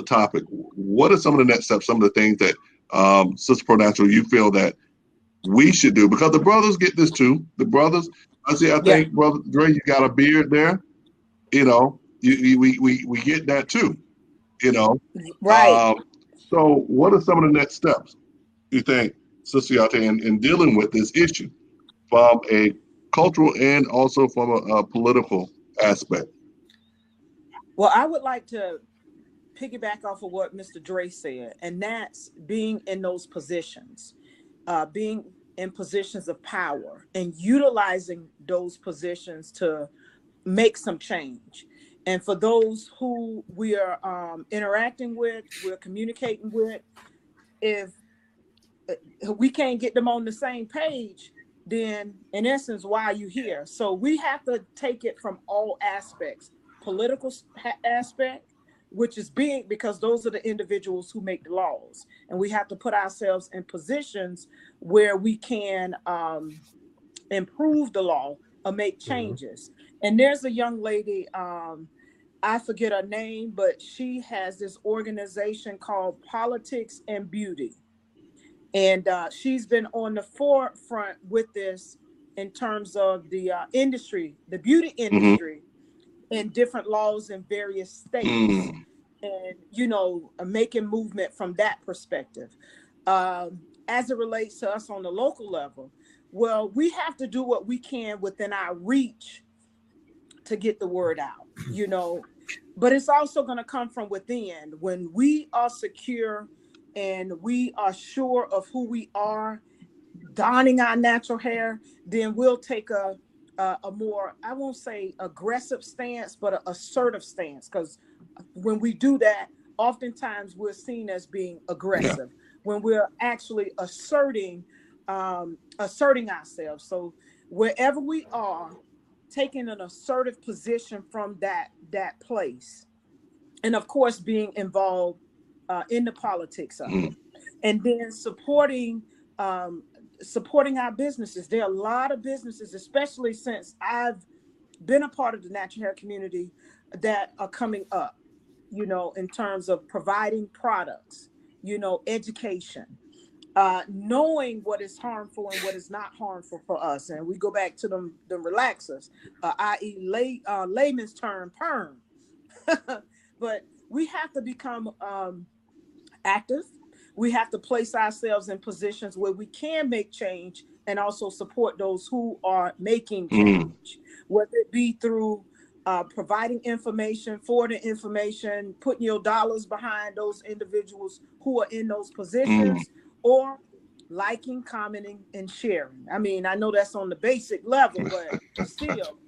topic, what are some of the next steps? Some of the things that Sister Pro Natural, you feel that we should do, because the brothers get this too. The brothers, I think Brother Dre, you got a beard there. We get that too. Right. So what are some of the next steps you think, Sister Yah-Tay, in dealing with this issue from a cultural and also from a political aspect? Well, I would like to piggyback off of what Mr. Dre said, and that's being in those positions, being in positions of power and utilizing those positions to make some change. And for those who we are interacting with, we're communicating with, if we can't get them on the same page, then in essence, why are you here? So we have to take it from all aspects. Political aspect, which is big because those are the individuals who make the laws, and we have to put ourselves in positions where we can improve the law or make changes. And there's a young lady I forget her name, but she has this organization called Politics and Beauty. And she's been on the forefront with this in terms of the industry, the beauty Mm-hmm. industry, and different laws in various states. And, you know, making movement from that perspective. As it relates to us on the local level, well, we have to do what we can within our reach to get the word out, you know, but it's also going to come from within. When we are secure and we are sure of who we are, donning our natural hair, then we'll take a more, I won't say aggressive stance, but an assertive stance. Because when we do that, oftentimes we're seen as being aggressive when we're actually asserting ourselves. So wherever we are, taking an assertive position from that place, and of course being involved in the politics of it, and then um, supporting our businesses. There are a lot of businesses, especially since I've been a part of the natural hair community, that are coming up, you know, in terms of providing products, you know, education, knowing what is harmful and what is not harmful for us. And we go back to the relaxers, i.e. layman's term, perm. But we have to become active. We have to place ourselves in positions where we can make change and also support those who are making change, whether it be through providing information, forwarding information, putting your dollars behind those individuals who are in those positions, or liking, commenting, and sharing. I mean, I know that's on the basic level, but still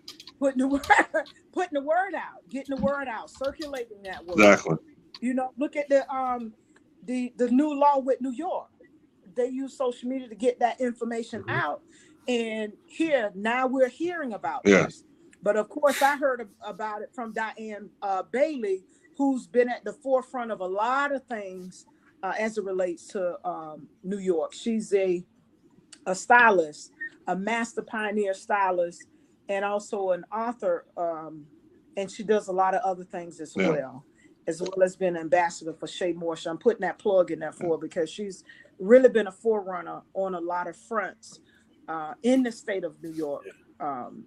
putting the word out, getting the word out, circulating that word. Exactly. You know, look at the new law with New York. They use social media to get that information out. And here, now we're hearing about this. But of course, I heard about it from Diane Bailey, who's been at the forefront of a lot of things as it relates to New York. She's a stylist, a master pioneer stylist, and also an author. And she does a lot of other things as well as being an ambassador for Shea Moisture. I'm putting that plug in there for her because she's really been a forerunner on a lot of fronts in the state of New York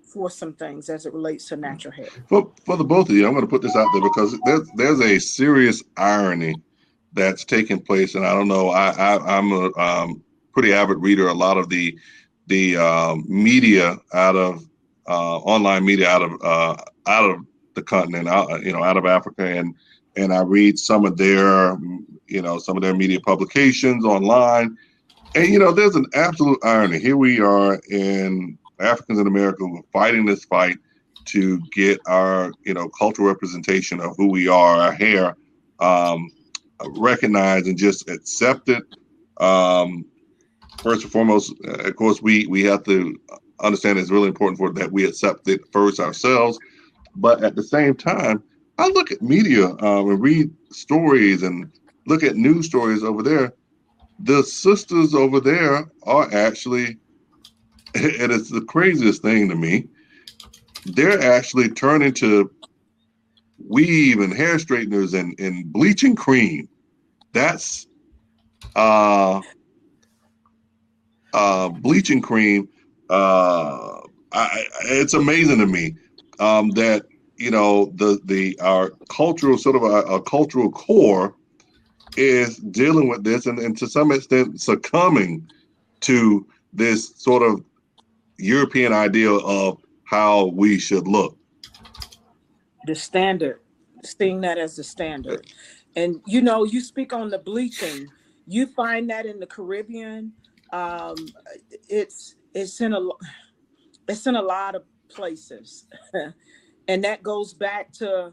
for some things as it relates to natural hair. For the both of you, I'm going to put this out there because there's a serious irony that's taking place, and I don't know. I'm a pretty avid reader. A lot of the media out of online media out of the continent, out of Africa, and I read some of their media publications online, and there's an absolute irony. Here we are in Africans in America who are fighting this fight to get our cultural representation of who we are, our hair, recognized and just accepted. First and foremost, of course, we have to understand it's really important that we accept it first ourselves. But at the same time, I look at media and read stories and look at news stories over there. The sisters over there are actually, and it's the craziest thing to me, they're actually turning to weave and hair straighteners and bleaching cream. That's bleaching cream. It's amazing to me that our cultural our cultural core is dealing with this and to some extent succumbing to this sort of European ideal of how we should look. The standard, seeing that as the standard. And you speak on the bleaching, you find that in the Caribbean. It's in a lot of places. And that goes back to,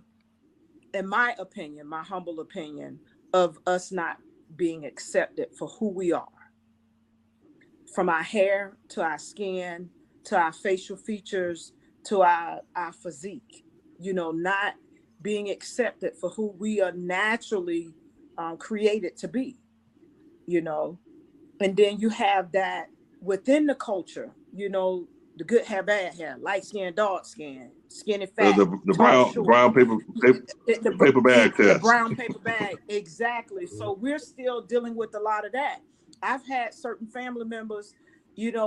in my opinion, my humble opinion, of us not being accepted for who we are. From our hair to our skin, to our facial features, to our physique, not being accepted for who we are naturally created to be, And then you have that within the culture, the good hair, bad hair, light skin, dark skin, skinny, fat, the tall, brown short. paper bag The test. brown paper bag, exactly. So we're still dealing with a lot of that. I've had certain family members,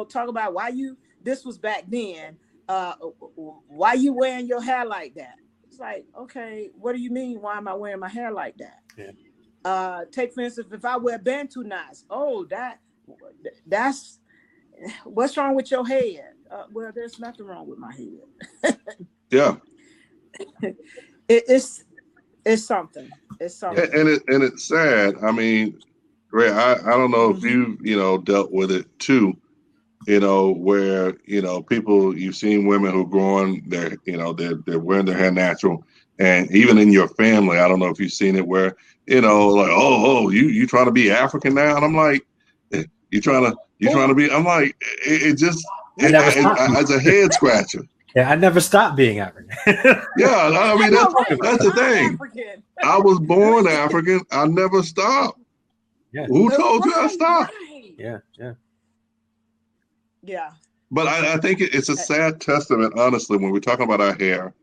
talk about this was back then, why you wearing your hair like that? It's like, okay, what do you mean? Why am I wearing my hair like that? Yeah. Take for instance, if I wear Bantu knots, that's what's wrong with your head? Well, there's nothing wrong with my head. Yeah. It's something. It's something. And it's sad. I mean, Ray, I don't know if you've dealt with it too. Where people, you've seen women who growing their they're wearing their hair natural, and even in your family, I don't know if you've seen it where like you trying to be African now, and I'm like, you trying to be. I'm like, it just it's a head scratcher. Yeah, I never stopped being African. Yeah, I mean that's the thing. African. I was born African. I never stopped. Yeah. Who told you I stopped? Right. Yeah. But I think it's a sad testament, honestly, when we're talking about our hair,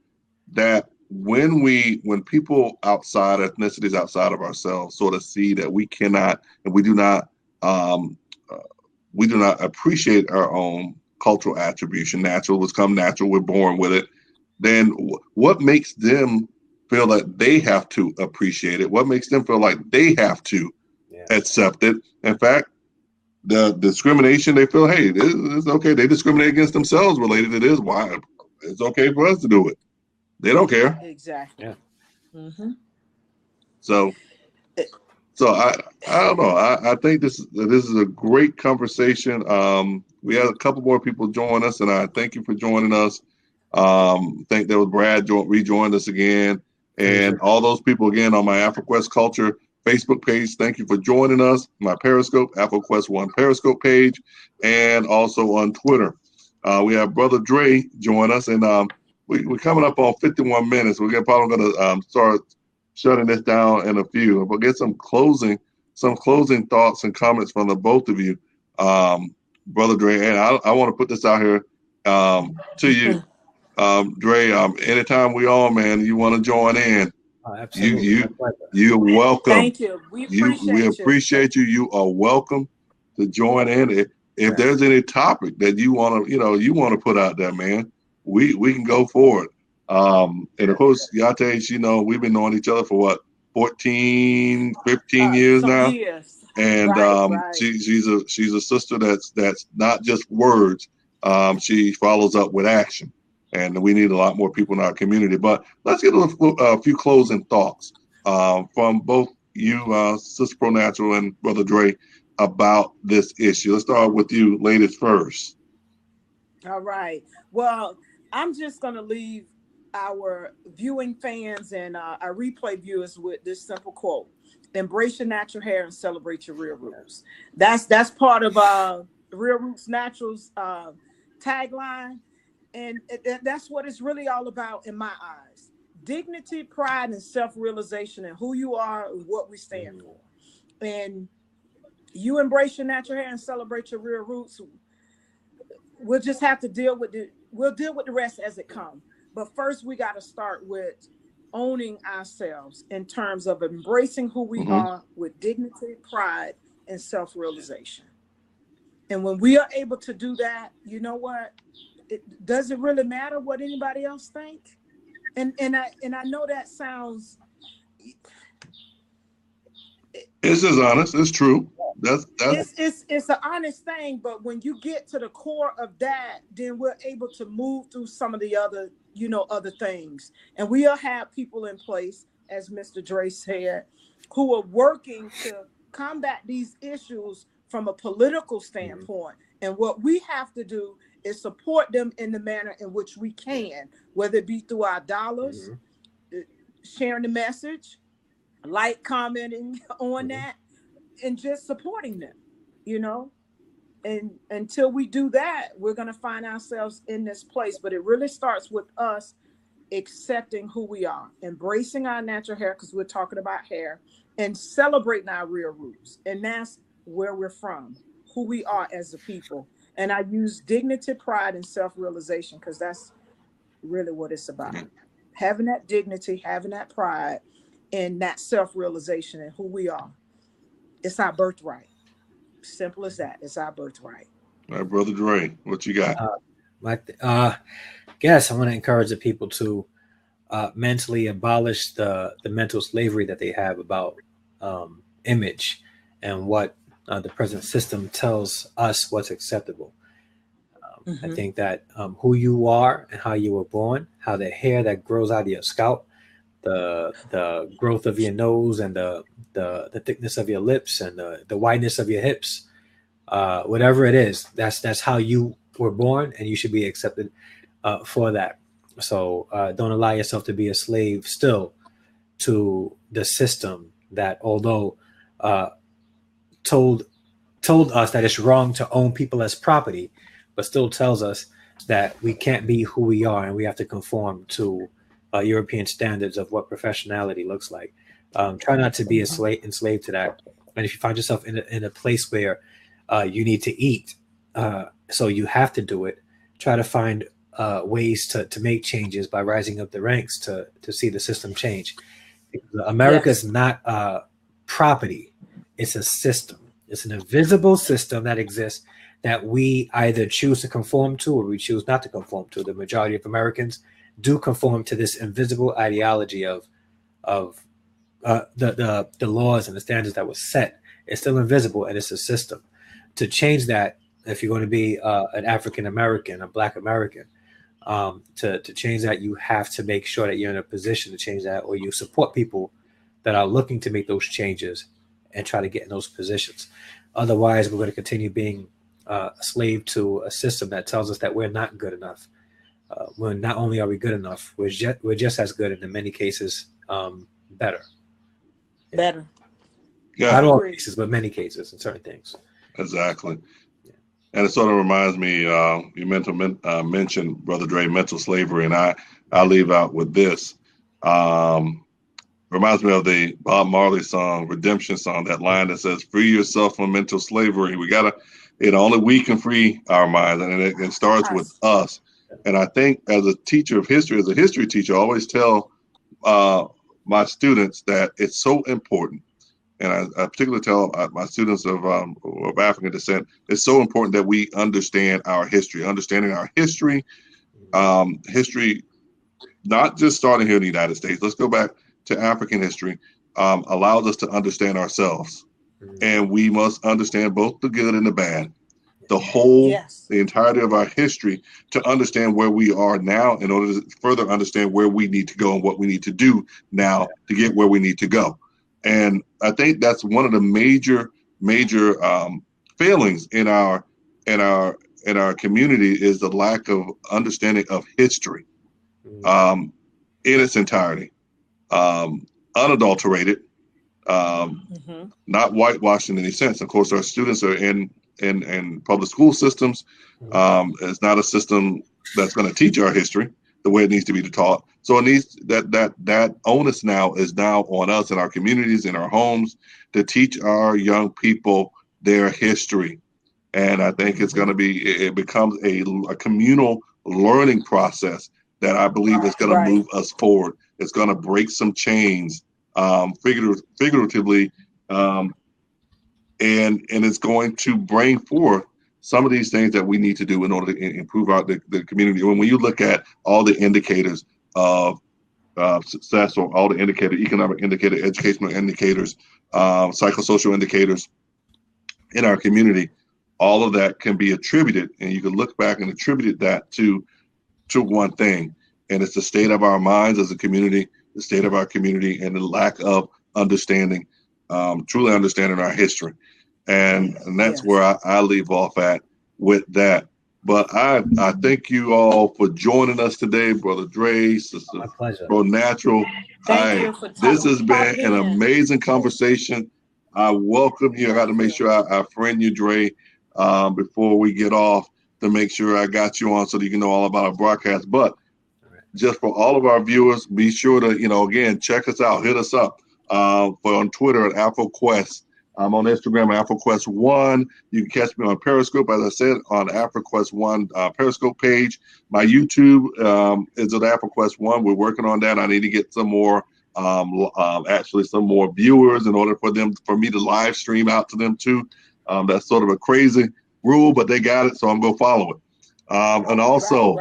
that when people outside, ethnicities outside of ourselves, sort of see that we cannot and we do not appreciate our own cultural attribution. Natural was come natural. We're born with it. Then what makes them feel that they have to appreciate it? What makes them feel like they have to accept it? In fact, the discrimination, they feel, hey, it's okay. They discriminate against themselves related to this. Why? It's okay for us to do it. They don't care. Exactly. Yeah. Mm-hmm. So I don't know. I think this is a great conversation. We had a couple more people join us, and I thank you for joining us. Think that was Brad rejoined us again, and all those people again on my AfroQuest Culture Facebook page. Thank you for joining us. My Periscope, AfroQuest One Periscope page, and also on Twitter. We have Brother Dre join us, and we're coming up on 51 minutes. We're probably going to start shutting this down in a few. We'll get some closing thoughts and comments from the both of you, Brother Dre. And I want to put this out here to you, Dre. Anytime we on, man, you want to join in. Oh, absolutely. You're welcome. Thank you. We appreciate you. You are welcome to join in. If there's any topic that you want to put out there, man, we can go for it. And of course, Yah-Tay, we've been knowing each other for what, 14, 15 years now. Years. And right. she's a sister that's not just words. She follows up with action. And we need a lot more people in our community. But let's get a few closing thoughts from both you, Sister Pro Natural, and Brother Dre about this issue. Let's start with you, ladies, first. All right. Well, I'm just going to leave our viewing fans and our replay viewers with this simple quote: embrace your natural hair and celebrate your real roots. That's part of Real Roots Naturals tagline. And that's what it's really all about in my eyes. Dignity, pride, and self-realization in who you are and what we stand for. And you embrace your natural hair and celebrate your real roots. We'll just have to deal with the rest as it comes. But first, we got to start with owning ourselves in terms of embracing who we are with dignity, pride, and self-realization. And when we are able to do that, you know what? It doesn't really matter what anybody else think. And I know that sounds. It's just honest. It's true. It's an honest thing, but when you get to the core of that, then we're able to move through some of the other things. And we'll have people in place, as Mr. Dre said, who are working to combat these issues from a political standpoint. And what we have to do is support them in the manner in which we can, whether it be through our dollars, sharing the message, commenting on that, and just supporting them, And until we do that, we're going to find ourselves in this place. But it really starts with us accepting who we are, embracing our natural hair, because we're talking about hair, and celebrating our real roots. And that's where we're from, who we are as a people. And I use dignity, pride, and self-realization because that's really what it's about. Having that dignity, having that pride, and that self-realization and who we are. It's our birthright. Simple as that. It's our birthright. All right, Brother Dre, what you got? Guess I want to encourage the people to mentally abolish the mental slavery that they have about image and what the present system tells us what's acceptable. I think that who you are and how you were born, how the hair that grows out of your scalp, the growth of your nose and the thickness of your lips and the wideness of your hips, whatever it is, that's how you were born, and you should be accepted for that. So don't allow yourself to be a slave still to the system that, although told us that it's wrong to own people as property, but still tells us that we can't be who we are and we have to conform to European standards of what professionality looks like. Try not to be enslaved to that. And if you find yourself in a place where you need to eat, so you have to do it, try to find ways to make changes by rising up the ranks to see the system change. America is not property. It's a system. It's an invisible system that exists that we either choose to conform to or we choose not to conform to. The majority of Americans do conform to this invisible ideology of the laws and the standards that were set. It's still invisible, and it's a system. To change that, if you're going to be an African American, a Black American, to change that, you have to make sure that you're in a position to change that, or you support people that are looking to make those changes and try to get in those positions. Otherwise, we're going to continue being a slave to a system that tells us that we're not good enough. When not only are we good enough, we're just as good, and in many cases, better. Better. Yeah. Not all cases, but many cases in certain things. Exactly. And it sort of reminds me, you mentioned, Brother Dre, mental slavery, and I leave out with this. Reminds me of the Bob Marley song, Redemption song, that line that says, free yourself from mental slavery. We got to, only we can free our minds, and it starts with us. And I think as a teacher of history, as a history teacher, I always tell my students that it's so important. And I particularly tell my students of African descent, it's so important that we understand our history. Understanding our history, history, not just starting here in the United States. Let's go back to African history. Allows us to understand ourselves, and we must understand both the good and the bad, the whole, the entirety of our history, to understand where we are now, in order to further understand where we need to go and what we need to do now to get where we need to go. And I think that's one of the major failings in our community, is the lack of understanding of history in its entirety, unadulterated, not whitewashed in any sense. Of course, our students are in public school systems. It's not a system that's going to teach our history the way it needs to be taught. So it needs that onus now is on us in our communities, in our homes, to teach our young people their history. And I think it's going to it becomes a communal learning process that I believe is going to move us forward. It's going to break some chains, figuratively, and it's going to bring forth some of these things that we need to do in order to improve the community. When you look at all the indicators of success, or all the economic indicators, educational indicators, psychosocial indicators in our community, all of that can be attributed, and you can look back and attribute that to one thing, and it's the state of our minds as a community, the state of our community, and the lack of understanding, truly understanding our history. And that's where I leave off at with that. But I thank you all for joining us today, Brother Dre, Sister Bro Natural. This has been an amazing conversation. I welcome you. I got to make sure I friend you, Dre, before we get off, to make sure I got you on so that you can know all about our broadcast. But just for all of our viewers, be sure to, again, check us out. Hit us up on Twitter at AfroQuest. I'm on Instagram, AfroQuest1. You can catch me on Periscope, as I said, on AfroQuest1 Periscope page. My YouTube is at AfroQuest1. We're working on that. I need to get some more, actually some more viewers in order for me to live stream out to them too. That's sort of a crazy rule, but they got it, so I'm going to follow it. And also,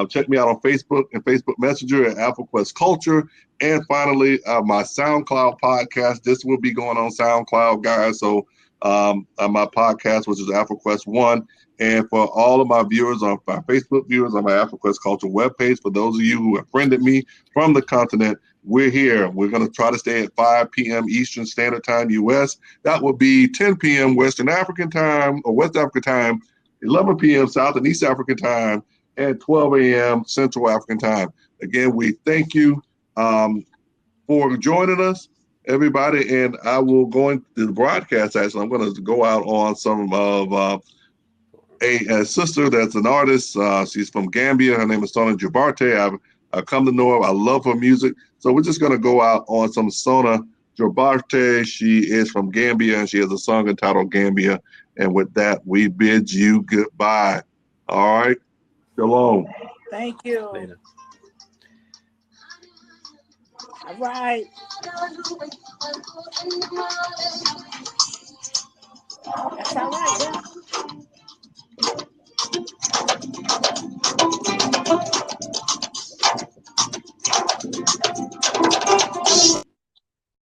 check me out on Facebook and Facebook Messenger at AfroQuest Culture. And finally, my SoundCloud podcast. This will be going on SoundCloud, guys. So my podcast, which is AfroQuest1. And for all of my viewers, my Facebook viewers on my AfroQuest Culture webpage, for those of you who have friended me from the continent, we're here. We're going to try to stay at 5 p.m. Eastern Standard Time, U.S. That would be 10 p.m. Western African time or West African time, 11 p.m. South and East African time, and 12 a.m. Central African time. Again, we thank you for joining us, everybody. And I will go into the broadcast. Actually, I'm going to go out on some of a sister that's an artist. She's from Gambia. Her name is Sona Jabarte. I've come to know her. I love her music. So we're just going to go out on some Sona Jabarte. She is from Gambia, and she has a song entitled Gambia. And with that, we bid you goodbye. All right. Shalom. Thank you. Later. All right.